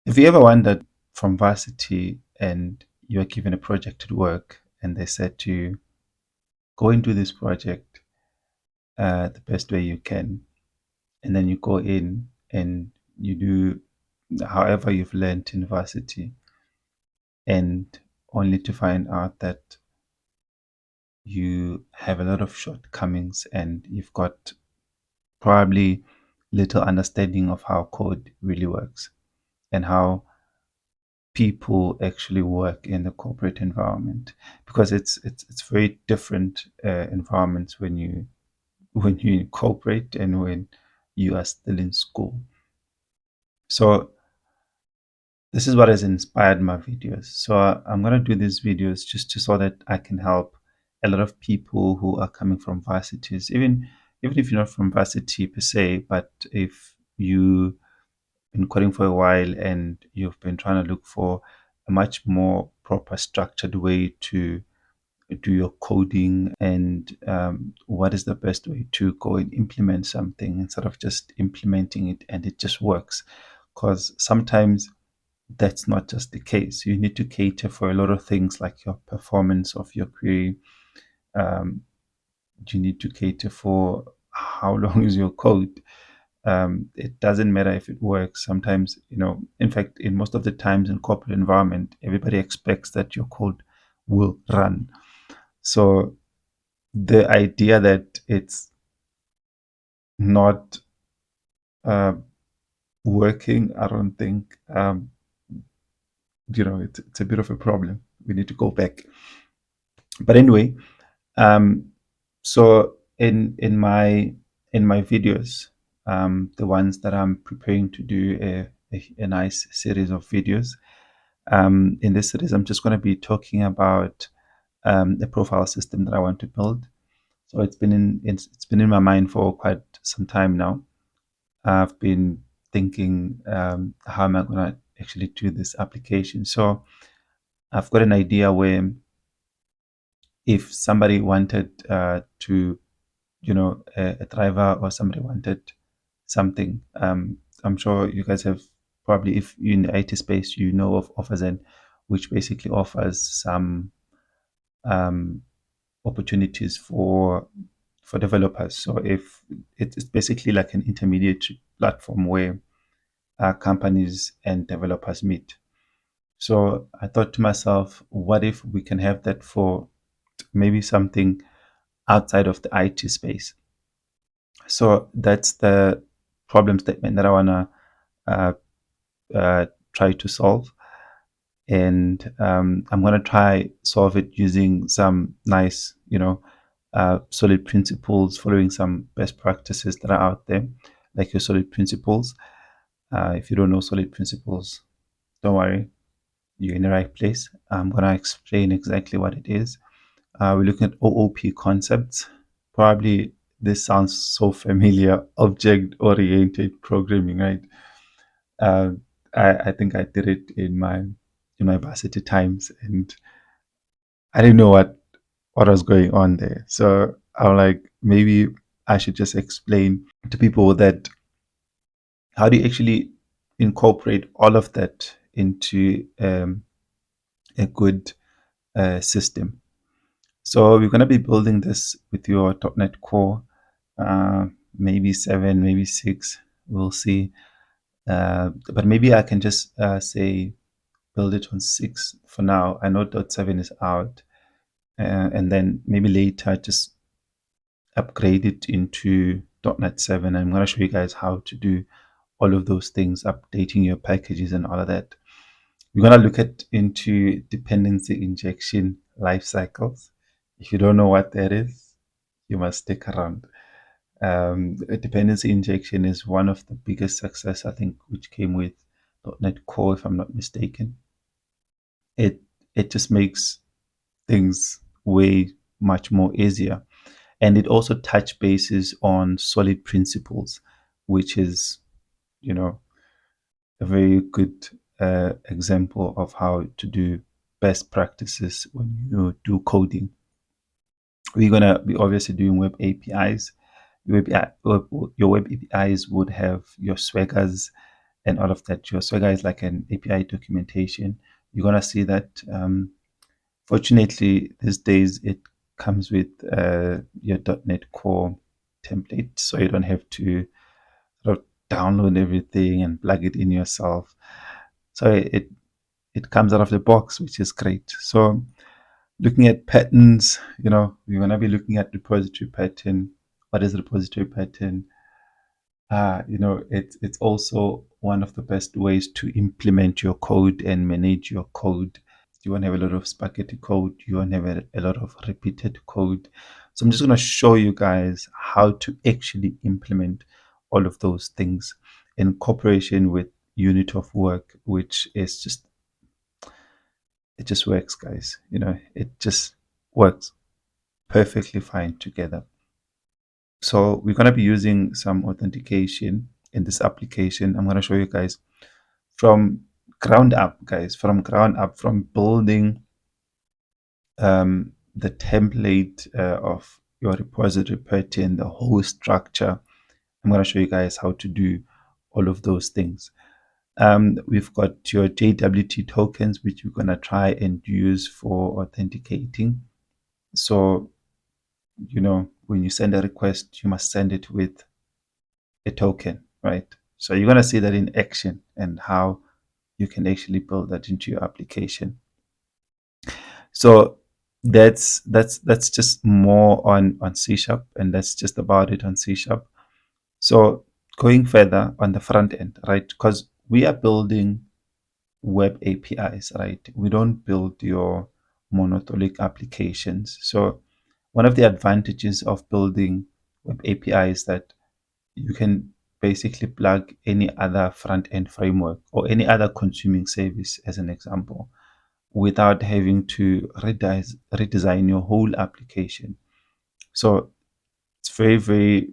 If you ever wondered from varsity and you're given a project at work and they said to you, go into this project the best way you can, and then you go in and you do however you've learned in varsity, and only to find out that you have a lot of shortcomings and you've got probably little understanding of how code really works and how people actually work in the corporate environment, because it's very different environments when you incorporate and when you are still in school. So this is what has inspired my videos. So I'm going to do these videos just to so that I can help a lot of people who are coming from varsities, even if you're not from varsity per se, but if you been coding for a while and you've been trying to look for a much more proper structured way to do your coding, and what is the best way to go and implement something instead of just implementing it and it just works, because sometimes that's not just the case. You need to cater for a lot of things like your performance of your query. um, you need to cater for how long is your code. It doesn't matter if it works. Sometimes, in fact, in most of the times in corporate environment, everybody expects that your code will run. So the idea that it's not uh, working, I don't think, it's a bit of a problem. We need to go back. But anyway, um, so in my videos, the ones that I'm preparing to do a nice series of videos. In this series, I'm just going to be talking about the profile system that I want to build. So it's been in my mind for quite some time now. I've been thinking, how am I going to actually do this application? So I've got an idea where if somebody wanted to, a driver or somebody wanted something, I'm sure you guys have probably, if you're in the IT space, you know of OfferZen, which basically offers some um, opportunities for developers. So if it's basically like an intermediate platform where companies and developers meet. So I thought to myself, what if we can have that for maybe something outside of the IT space? So that's the problem statement that I wanna uh, try to solve, and I'm gonna try solve it using some nice, solid principles, following some best practices that are out there, like your solid principles. If you don't know solid principles, don't worry, you're in the right place. I'm gonna explain exactly what it is. We're looking at OOP concepts. Probably this sounds so familiar, object-oriented programming, right? Uh, I think I did it in my varsity times, and I didn't know what was going on there. So I'm like, maybe I should just explain to people that how do you actually incorporate all of that into a good system. So we're going to be building this with your .NET Core, uh, maybe 7, maybe 6. We'll see. But maybe I can just say build it on 6 for now. I know .7 is out, and then maybe later just upgrade it into .NET 7. I'm going to show you guys how to do all of those things, updating your packages and all of that. We're going to look at into dependency injection life cycles. If you don't know what that is, you must stick around. A dependency injection is one of the biggest success, I think, which came with .NET Core, if I'm not mistaken. It just makes things way much more easier, and it also touch bases on solid principles, which is, you know, a very good example of how to do best practices when you do coding. We're gonna be obviously doing web APIs. Your web APIs would have your swaggers and all of that. Your Swagger is like an API documentation. You're gonna see that. Fortunately, these days it comes with your .NET Core template, so you don't have to sort of download everything and plug it in yourself. So it comes out of the box, which is great. So looking at patterns, we're gonna be looking at repository pattern. What is repository pattern? It's also one of the best ways to implement your code and manage your code. You won't have a lot of spaghetti code. You won't have a lot of repeated code. So I'm just going to show you guys how to actually implement all of those things in cooperation with unit of work, which is it just works, guys. It just works perfectly fine together. So we're going to be using some authentication in this application. I'm going to show you guys from ground up, guys, from building the template of your repository pattern, the whole structure. I'm going to show you guys how to do all of those things. We've got your JWT tokens, which we're going to try and use for authenticating. So, when you send a request, you must send it with a token, right? So you're going to see that in action and how you can actually build that into your application. So that's just more on C#, and that's just about it on C#. So going further on the front end, right? Because we are building web APIs, right? We don't build your monolithic applications. So one of the advantages of building web API is that you can basically plug any other front end framework or any other consuming service as an example without having to redesign your whole application. So it's very, very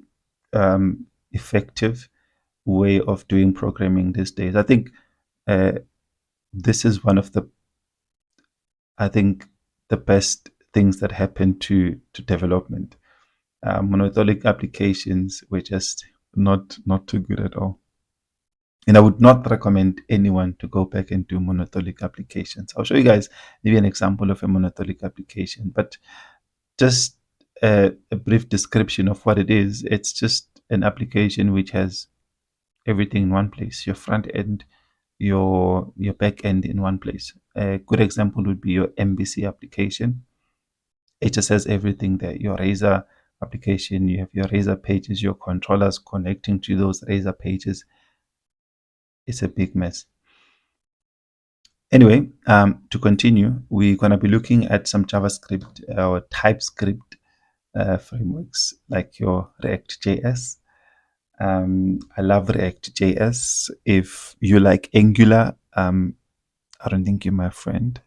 effective way of doing programming these days. I think this is one of the best things that happened to development. Monolithic applications were just not too good at all. And I would not recommend anyone to go back and do monolithic applications. I'll show you guys maybe an example of a monolithic application, but just a brief description of what it is. It's just an application which has everything in one place, your front end, your back end in one place. A good example would be your MVC application. It just has everything there. Your Razor application, you have your Razor pages, your controllers connecting to those Razor pages. It's a big mess. Anyway, to continue, we're going to be looking at some JavaScript or TypeScript frameworks like your React.js. I love React.js. If you like Angular, I don't think you're my friend.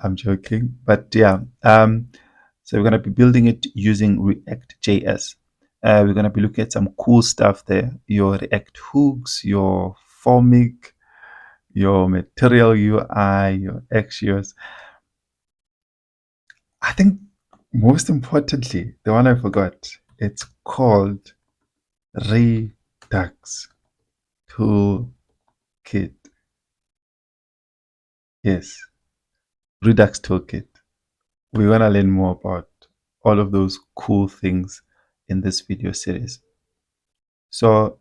I'm joking, but yeah. So we're going to be building it using React.js. We're going to be looking at some cool stuff there. Your React hooks, your Formik, your Material UI, your Axios. I think most importantly, the one I forgot, it's called Redux Toolkit. Yes, Redux Toolkit. We want to learn more about all of those cool things in this video series. So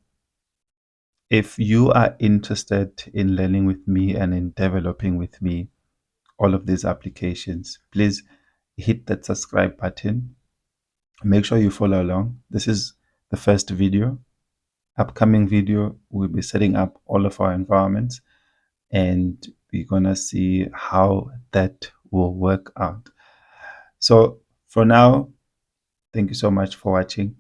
if you are interested in learning with me and in developing with me all of these applications, please hit that subscribe button. Make sure you follow along. This is the first video. Upcoming video, we'll be setting up all of our environments and we're gonna see how that will work out. So for now, thank you so much for watching.